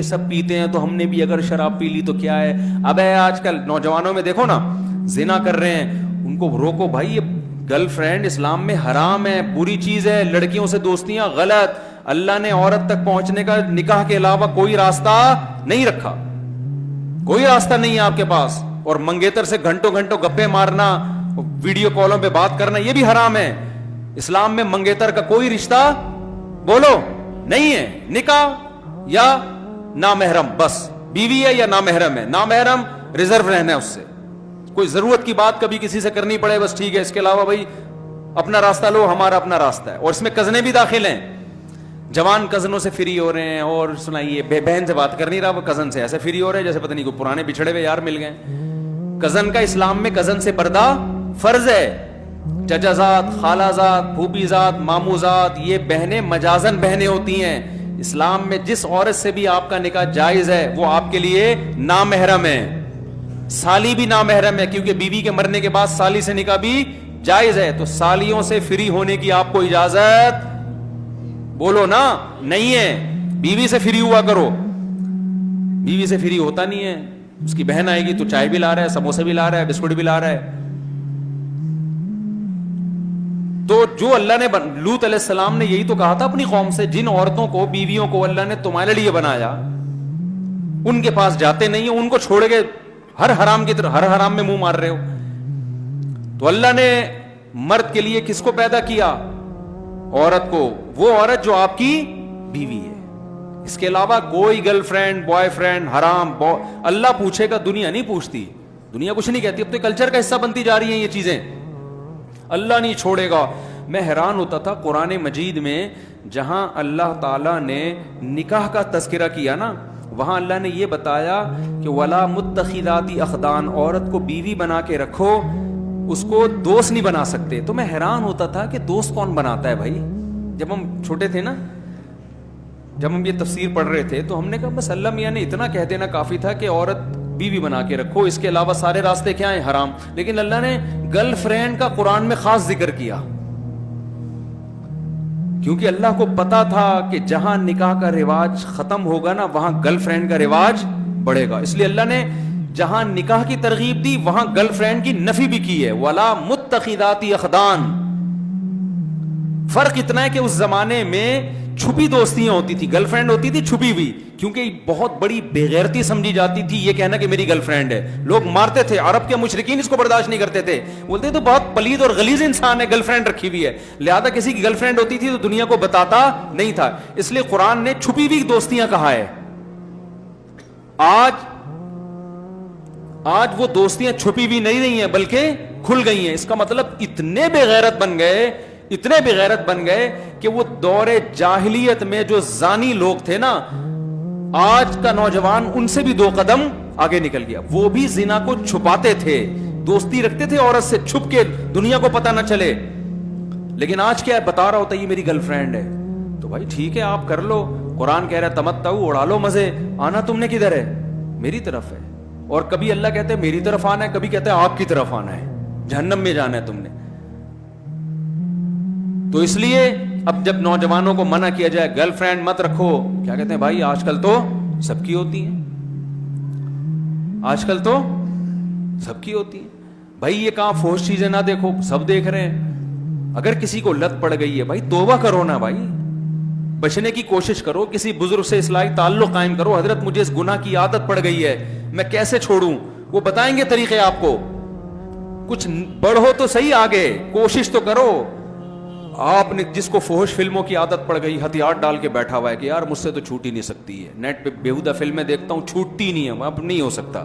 سب پیتے ہیں تو ہم نے بھی اگر شراب پی لی تو کیا ہے. اب ہے آج کل نوجوانوں میں دیکھو نا, زنا کر رہے ہیں, ان کو روکو بھائی, یہ گرل فرینڈ اسلام میں حرام ہے, بری چیز ہے, لڑکیوں سے دوستیاں غلط. اللہ نے عورت تک پہنچنے کا نکاح کے علاوہ کوئی راستہ نہیں رکھا, کوئی راستہ نہیں ہے آپ کے پاس. اور منگیتر سے گھنٹوں گھنٹوں گپے مارنا, ویڈیو کالوں پہ بات کرنا, یہ بھی حرام ہے. اسلام میں منگیتر کا کوئی رشتہ بولو نہیں ہے. نکاح یا نامحرم, بس بیوی ہے یا نامحرم ہے, نامحرم ریزرو رہنا ہے اس سے. کوئی ضرورت کی بات کبھی کسی سے کرنی پڑے بس ٹھیک ہے, اس کے علاوہ بھائی اپنا راستہ لو, ہمارا اپنا راستہ ہے. اور اس میں کزنیں بھی داخل ہیں, جوان کزنوں سے فری ہو رہے ہیں. اور سنائیے, بہن سے بات کر نہیں رہا, وہ کزن سے ایسے فری ہو رہے ہیں جیسے پتہ نہیں کوئی پرانے بچھڑے ہوئے یار مل گئے. کزن کا اسلام میں کزن سے پردہ فرض ہے. چچا زاد, خالہ زاد, پھوپھی زاد, مامو زاد, یہ بہنیں مجازن بہنیں ہوتی ہیں. اسلام میں جس عورت سے بھی آپ کا نکاح جائز ہے وہ آپ کے لیے نامحرم ہے. سالی بھی نامحرم ہے, کیونکہ بیوی کے مرنے کے بعد سالی سے نکاح بھی جائز ہے. تو سالیوں سے فری ہونے کی آپ کو اجازت بولو نا نہیں ہے. بیوی سے فری ہوا کرو. بیوی سے فری ہوتا نہیں ہے. اس کی بہن آئے گی تو چائے بھی لا رہا ہے, سموسے بھی لا رہا ہے, بسکٹ بھی لا رہا ہے. تو جو اللہ نے لوط علیہ السلام نے یہی تو کہا تھا اپنی قوم سے, جن عورتوں کو, بیویوں کو اللہ نے تمہارے لیے بنایا, ان کے پاس جاتے نہیں ہو, ان کو چھوڑ کے ہر حرام کی طرف, ہر حرام میں منہ مار رہے ہو. تو اللہ نے مرد کے لیے کس کو پیدا کیا؟ عورت کو. وہ عورت جو آپ کی بیوی ہے. اس کے علاوہ کوئی گرل فرینڈ, بوائے فرینڈ حرام. اللہ پوچھے گا, دنیا نہیں پوچھتی, دنیا کچھ نہیں کہتی. اب تو کلچر کا حصہ بنتی جا رہی ہیں یہ چیزیں. اللہ نہیں چھوڑے گا. میں حیران ہوتا تھا قرآن مجید میں جہاں اللہ تعالیٰ نے نکاح کا تذکرہ کیا نا, وہاں اللہ نے یہ بتایا کہ ولا متخذات اخدان, عورت کو بیوی بنا کے رکھو, اس کو دوست نہیں بنا سکتے. تو میں حیران ہوتا تھا کہ دوست کون بناتا ہے بھائی. جب ہم چھوٹے تھے نا, جب ہم یہ تفسیر پڑھ رہے تھے تو ہم نے کہا بس اللہ میاں نے اتنا کہہ دینا کافی تھا کہ عورت بیوی بنا کے رکھو, اس کے علاوہ سارے راستے کیا ہیں حرام. لیکن اللہ نے گرل فرینڈ کا قرآن میں خاص ذکر کیا, کیونکہ اللہ کو پتا تھا کہ جہاں نکاح کا رواج ختم ہوگا نا وہاں گرل فرینڈ کا رواج بڑھے گا. اس لیے اللہ نے جہاں نکاح کی ترغیب دی وہاں گرل فرینڈ کی نفی بھی کی ہے. ولا متخذات اخدان. فرق اتنا ہے کہ اس زمانے میں چھپی دوستیاں ہوتی تھی, گرل فرینڈ ہوتی تھی چھپی ہوئی, کیونکہ بہت بڑی بےغیرتی سمجھی جاتی تھی یہ کہنا کہ میری گرل فرینڈ ہے. لوگ مارتے تھے, عرب کے مشرکین اس کو برداشت نہیں کرتے تھے, بولتے تو بہت پلید اور غلیظ انسان ہے, گرل فرینڈ رکھی ہوئی ہے. لہذا کسی کی گرل فرینڈ ہوتی تھی تو دنیا کو بتاتا نہیں تھا. اس لیے قرآن نے چھپی ہوئی دوستیاں کہا ہے. آج وہ دوستیاں چھپی ہوئی نہیں رہی ہیں بلکہ کھل گئی ہیں. اس کا مطلب اتنے بے غیرت بن گئے, اتنے بے غیرت بن گئے کہ وہ دور جاہلیت میں جو زانی لوگ تھے نا, آج کا نوجوان ان سے بھی 2 قدم آگے نکل گیا. وہ بھی زنا کو چھپاتے تھے, دوستی رکھتے تھے عورت سے چھپ کے, دنیا کو پتہ نہ چلے. لیکن آج کیا ہے, بتا رہا ہوتا ہے یہ میری گرل فرینڈ ہے. تو بھائی ٹھیک ہے آپ کر لو, قرآن کہہ رہا ہے تمتعوا, اڑا لو مزے. آنا تم نے کدھر ہے؟ میری طرف ہے. اور کبھی اللہ کہتے ہیں میری طرف آنا ہے, کبھی کہتے ہیں آپ کی طرف آنا ہے, جہنم میں جانا ہے تم نے. تو اس لیے اب جب نوجوانوں کو منع کیا جائے گرل فرینڈ مت رکھو, کیا کہتے ہیں بھائی آج کل تو سب کی ہوتی ہیں, آج کل تو سب کی ہوتی ہیں. بھائی یہ کہاں فحش چیزیں نہ دیکھو, سب دیکھ رہے ہیں. اگر کسی کو لت پڑ گئی ہے بھائی توبہ کرو نا بھائی, بچنے کی کوشش کرو, کسی بزرگ سے اصلاحی تعلق قائم کرو. حضرت مجھے اس گناہ کی عادت پڑ گئی ہے, میں کیسے چھوڑوں؟ وہ بتائیں گے طریقے آپ کو. کچھ بڑھو تو صحیح, آگے کوشش تو کرو. آپ نے جس کو فحش فلموں کی عادت پڑ گئی, ہتھیار ڈال کے بیٹھا ہوا ہے کہ یار مجھ سے تو چھوٹ ہی نہیں سکتی ہے, نیٹ پہ بیہودہ فلمیں دیکھتا ہوں چھوٹتی نہیں ہے, اب نہیں ہو سکتا.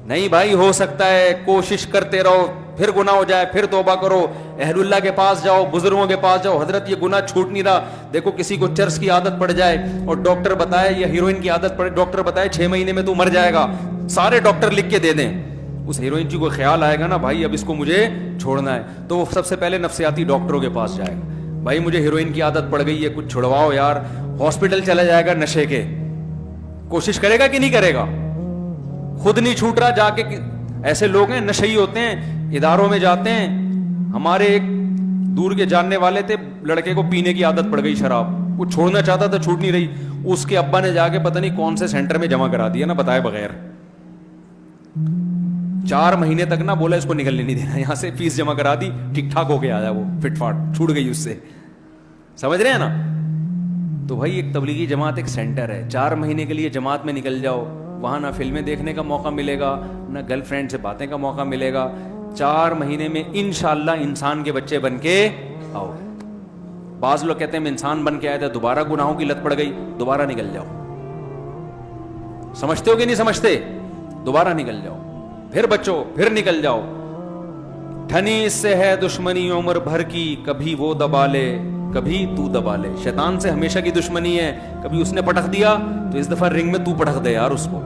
نہیں بھائی ہو سکتا ہے, کوشش کرتے رہو, پھر گناہ ہو جائے پھر توبہ کرو, اہل اللہ کے پاس جاؤ, بزرگوں کے پاس جاؤ, حضرت یہ گناہ چھوٹ نہیں رہا. دیکھو کسی کو چرس کی عادت پڑ جائے اور ڈاکٹر بتائے, یا ہیروئن کی عادت پڑے, ڈاکٹر بتائے 6 مہینے میں تو مر جائے گا, سارے ڈاکٹر لکھ کے دے دیں. اس ہیروئن جی کو خیال آئے گا نا بھائی اب اس کو مجھے چھوڑنا ہے, تو وہ سب سے پہلے نفسیاتی ڈاکٹروں کے پاس جائے گا. بھائی مجھے ہیروئن کی عادت پڑ گئی ہے, کچھ چھڑواؤ یار. ہاسپٹل چلا جائے گا نشے کے, کوشش کرے گا کہ نہیں کرے گا؟ خود نہیں چھوٹ رہا, جا کے ایسے لوگ ہیں نشئی ہوتے ہیں, اداروں میں جاتے ہیں. ہمارے ایک دور کے جاننے والے تھے, لڑکے کو پینے کی عادت پڑ گئی شراب, وہ چھوڑنا چاہتا تھا چھوٹ نہیں رہی, اس کے ابا نے جا کے پتہ نہیں کون سے سینٹر میں جمع کرا دیا نا بتائے بغیر. 4 مہینے تک نا بولا اس کو نکلنے نہیں دینا یہاں سے, فیس جمع کرا دی, ٹھیک ٹھاک ہو کے آیا, وہ فٹ فاٹ چھوٹ گئی اس سے. سمجھ رہے ہیں نا؟ تو بھائی ایک تبلیغی جماعت ایک سینٹر ہے, 4 مہینے کے لیے جماعت میں نکل جاؤ, وہاں نہ فلمیں دیکھنے کا موقع ملے گا, نہ گرل فرینڈ سے باتیں کا موقع ملے گا. 4 مہینے میں انشاءاللہ انسان کے بچے بن کے آؤ. بعض لوگ کہتے ہیں میں انسان بن کے آیا تھا, دوبارہ گناہوں کی لت پڑ گئی, دوبارہ نکل جاؤ. سمجھتے ہو کہ نہیں سمجھتے؟ دوبارہ نکل جاؤ, پھر بچو, پھر نکل جاؤ. ٹھنی اس سے ہے دشمنی عمر بھر کی, کبھی وہ دبا لے کبھی تو دبا لے. شیطان سے ہمیشہ کی دشمنی ہے, کبھی اس نے پٹخ دیا تو اس دفعہ رنگ میں تو پٹخ دے یار اس کو.